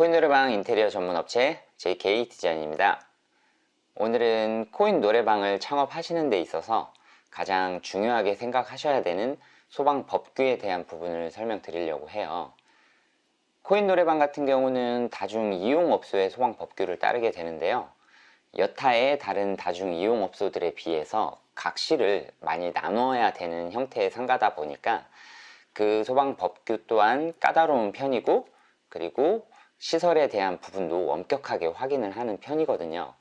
코인 노래방 인테리어 전문 업체 JK 디자인입니다. 오늘은 코인 노래방을 창업하시는 데 있어서 가장 중요하게 생각하셔야 되는 소방 법규에 대한 부분을 설명드리려고 해요. 코인 노래방 같은 경우는 다중 이용업소의 소방 법규를 따르게 되는데요. 여타의 다른 다중 이용업소들에 비해서 각시를 많이 나눠야 되는 형태의 상가다 보니까 그 소방 법규 또한 까다로운 편이고, 그리고 시설에 대한 부분도 엄격하게 확인을 하는 편이거든요.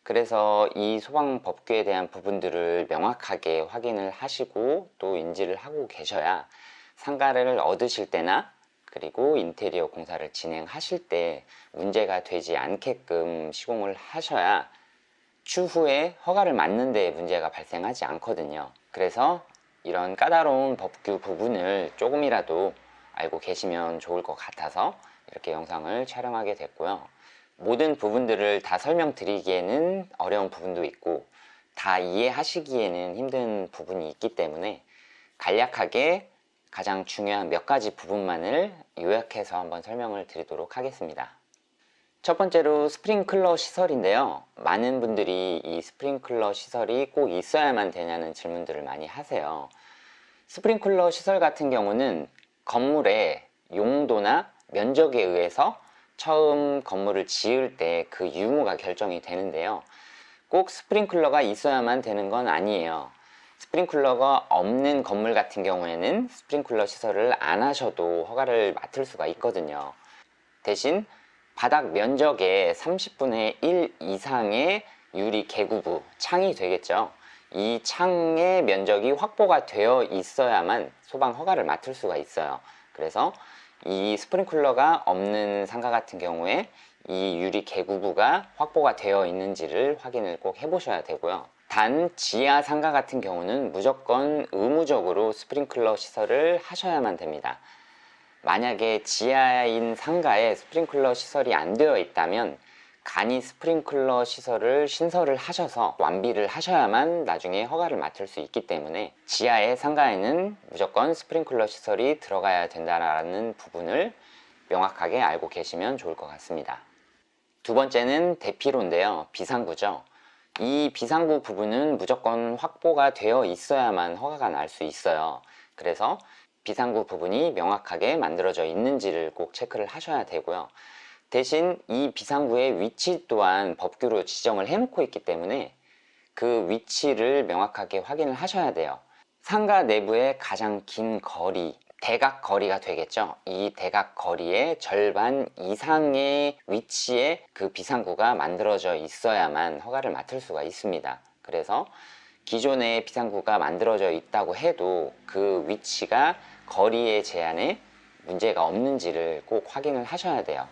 그래서 이 소방 법규에 대한 부분들을 명확하게 확인을 하시고 또 인지를 하고 계셔야 상가를 얻으실 때나 그리고 인테리어 공사를 진행하실 때 문제가 되지 않게끔 시공을 하셔야 추후에 허가를 맞는 데 문제가 발생하지 않거든요. 그래서 이런 까다로운 법규 부분을 조금이라도 알고 계시면 좋을 것 같아서 이렇게 영상을 촬영하게 됐고요. 모든 부분들을 다 설명드리기에는 어려운 부분도 있고 다 이해하시기에는 힘든 부분이 있기 때문에 간략하게 가장 중요한 몇 가지 부분만을 요약해서 한번 설명을 드리도록 하겠습니다. 첫 번째로 스프링클러 시설인데요. 많은 분들이 이 스프링클러 시설이 꼭 있어야만 되냐는 질문들을 많이 하세요. 스프링클러 시설 같은 경우는 건물의 용도나 면적에 의해서 처음 건물을 지을 때 그 유무가 결정이 되는데요. 꼭 스프링클러가 있어야만 되는 건 아니에요. 스프링클러가 없는 건물 같은 경우에는 스프링클러 시설을 안 하셔도 허가를 맡을 수가 있거든요. 대신 바닥 면적의 30분의 1 이상의 유리 개구부, 창이 되겠죠. 이 창의 면적이 확보가 되어 있어야만 소방 허가를 맡을 수가 있어요. 그래서 이 스프링클러가 없는 상가 같은 경우에 이 유리 개구부가 확보가 되어 있는지를 확인을 꼭 해보셔야 되고요. 단 지하 상가 같은 경우는 무조건 의무적으로 스프링클러 시설을 하셔야만 됩니다. 만약에 지하인 상가에 스프링클러 시설이 안 되어 있다면 간이 스프링클러 시설을 신설을 하셔서 완비를 하셔야만 나중에 허가를 맡을 수 있기 때문에 지하의 상가에는 무조건 스프링클러 시설이 들어가야 된다는 부분을 명확하게 알고 계시면 좋을 것 같습니다. 두 번째는 대피로인데요. 비상구죠. 이 비상구 부분은 무조건 확보가 되어 있어야만 허가가 날 수 있어요. 그래서 비상구 부분이 명확하게 만들어져 있는지를 꼭 체크를 하셔야 되고요. 대신 이 비상구의 위치 또한 법규로 지정을 해놓고 있기 때문에 그 위치를 명확하게 확인을 하셔야 돼요. 상가 내부의 가장 긴 거리, 대각 거리가 되겠죠. 이 대각 거리의 절반 이상의 위치에 그 비상구가 만들어져 있어야만 허가를 맡을 수가 있습니다. 그래서 기존에 비상구가 만들어져 있다고 해도 그 위치가 거리의 제한에 문제가 없는지를 꼭 확인을 하셔야 돼요.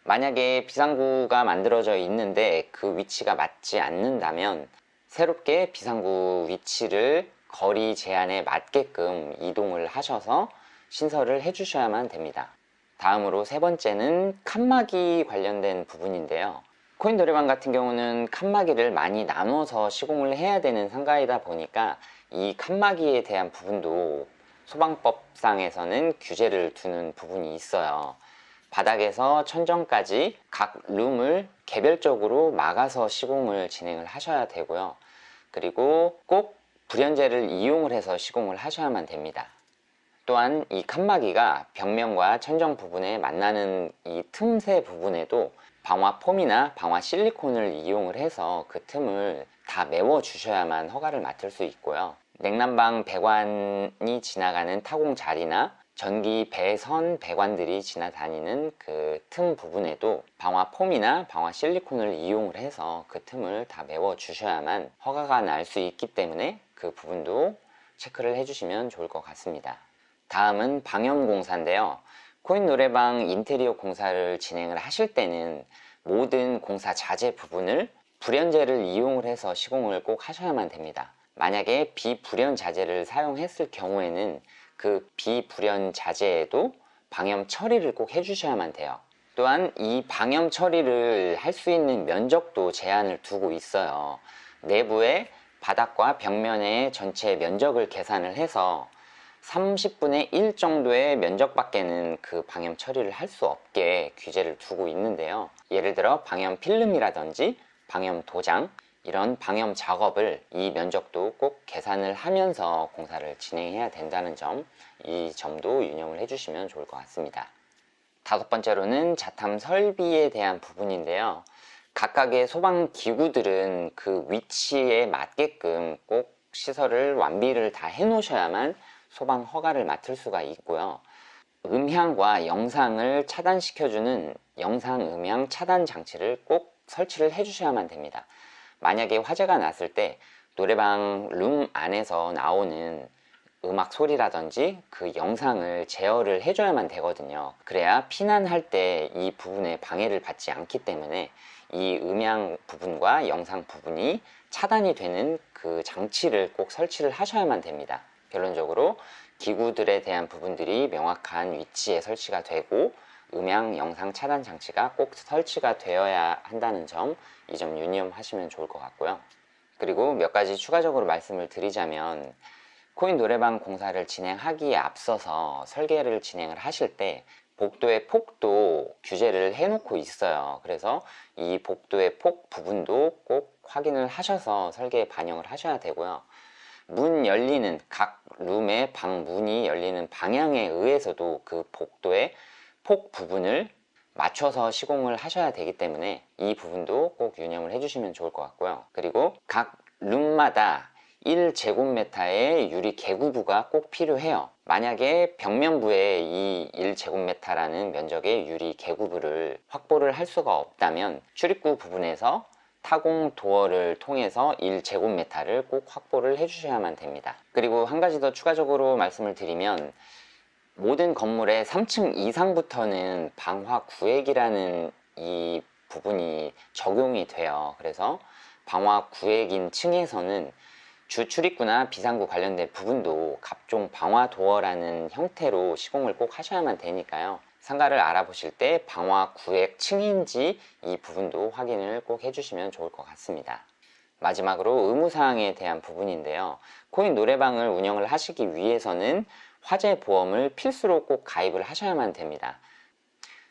만약에 비상구가 만들어져 있는데 그 위치가 맞지 않는다면 새롭게 비상구 위치를 거리 제한에 맞게끔 이동을 하셔서 신설을 해 주셔야만 됩니다. 다음으로 세 번째는 칸막이 관련된 부분인데요. 코인 노래방 같은 경우는 칸막이를 많이 나눠서 시공을 해야 되는 상가이다 보니까 이 칸막이에 대한 부분도 소방법상에서는 규제를 두는 부분이 있어요. 바닥에서 천정까지 각 룸을 개별적으로 막아서 시공을 진행을 하셔야 되고요. 그리고 꼭 불연제를 이용을 해서 시공을 하셔야만 됩니다. 또한 이 칸막이가 벽면과 천정 부분에 만나는 이 틈새 부분에도 방화 폼이나 방화 실리콘을 이용을 해서 그 틈을 다 메워 주셔야만 허가를 맡을 수 있고요. 냉난방 배관이 지나가는 타공 자리나 전기 배선 배관들이 지나다니는 그 틈 부분에도 방화 폼이나 방화 실리콘을 이용을 해서 그 틈을 다 메워 주셔야만 허가가 날 수 있기 때문에 그 부분도 체크를 해주시면 좋을 것 같습니다. 다음은 방염 공사인데요. 코인 노래방 인테리어 공사를 진행을 하실 때는 모든 공사 자재 부분을 불연제를 이용을 해서 시공을 꼭 하셔야만 됩니다. 만약에 비불연 자재를 사용했을 경우에는 그 비불연 자재에도 방염 처리를 꼭 해주셔야만 돼요. 또한 이 방염 처리를 할 수 있는 면적도 제한을 두고 있어요. 내부의 바닥과 벽면의 전체 면적을 계산을 해서 30분의 1 정도의 면적밖에는 그 방염 처리를 할 수 없게 규제를 두고 있는데요. 예를 들어 방염 필름이라든지 방염 도장, 이런 방염 작업을 이 면적도 꼭 계산을 하면서 공사를 진행해야 된다는 점, 이 점도 유념을 해주시면 좋을 것 같습니다. 다섯 번째로는 자탐 설비에 대한 부분인데요. 각각의 소방 기구들은 그 위치에 맞게끔 꼭 시설을 완비를 다 해 놓으셔야만 소방 허가를 맡을 수가 있고요. 음향과 영상을 차단시켜주는 영상 음향 차단 장치를 꼭 설치를 해 주셔야만 됩니다. 만약에 화재가 났을 때 노래방 룸 안에서 나오는 음악 소리라든지 그 영상을 제어를 해줘야만 되거든요. 그래야 피난할 때 이 부분에 방해를 받지 않기 때문에 이 음향 부분과 영상 부분이 차단이 되는 그 장치를 꼭 설치를 하셔야만 됩니다. 결론적으로 기구들에 대한 부분들이 명확한 위치에 설치가 되고 음향, 영상 차단 장치가 꼭 설치가 되어야 한다는 점, 이 점 유념하시면 좋을 것 같고요. 그리고 몇 가지 추가적으로 말씀을 드리자면, 코인 노래방 공사를 진행하기에 앞서서 설계를 진행을 하실 때 복도의 폭도 규제를 해놓고 있어요. 그래서 이 복도의 폭 부분도 꼭 확인을 하셔서 설계에 반영을 하셔야 되고요. 문 열리는 각 룸의 방 문이 열리는 방향에 의해서도 그 복도의 폭 부분을 맞춰서 시공을 하셔야 되기 때문에 이 부분도 꼭 유념을 해주시면 좋을 것 같고요. 그리고 각 룸마다 1제곱미터의 유리 개구부가 꼭 필요해요. 만약에 벽면부에 이 1제곱미터라는 면적의 유리 개구부를 확보를 할 수가 없다면 출입구 부분에서 타공 도어를 통해서 1제곱미터를 꼭 확보를 해주셔야만 됩니다. 그리고 한 가지 더 추가적으로 말씀을 드리면, 모든 건물의 3층 이상부터는 방화 구획이라는 이 부분이 적용이 돼요. 그래서 방화 구획인 층에서는 주 출입구나 비상구 관련된 부분도 갑종 방화 도어라는 형태로 시공을 꼭 하셔야만 되니까요. 상가를 알아보실 때 방화 구획 층인지 이 부분도 확인을 꼭 해주시면 좋을 것 같습니다. 마지막으로 의무사항에 대한 부분인데요. 코인 노래방을 운영을 하시기 위해서는 화재 보험을 필수로 꼭 가입을 하셔야만 됩니다.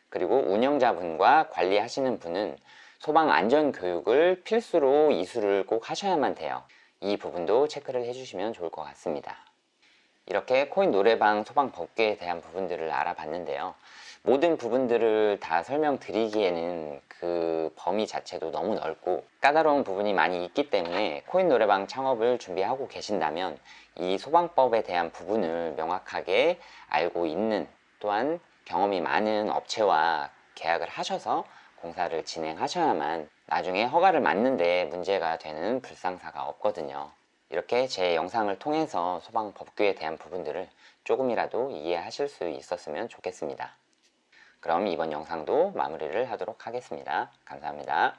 그리고 운영자분과 관리하시는 분은 소방 안전 교육을 필수로 이수를 꼭 하셔야만 돼요. 이 부분도 체크를 해주시면 좋을 것 같습니다. 이렇게 코인 노래방 소방 법규에 대한 부분들을 알아봤는데요. 모든 부분들을 다 설명드리기에는 그 범위 자체도 너무 넓고 까다로운 부분이 많이 있기 때문에 코인 노래방 창업을 준비하고 계신다면 이 소방법에 대한 부분을 명확하게 알고 있는, 또한 경험이 많은 업체와 계약을 하셔서 공사를 진행하셔야만 나중에 허가를 맞는데 문제가 되는 불상사가 없거든요. 이렇게 제 영상을 통해서 소방 법규에 대한 부분들을 조금이라도 이해하실 수 있었으면 좋겠습니다. 그럼 이번 영상도 마무리를 하도록 하겠습니다. 감사합니다.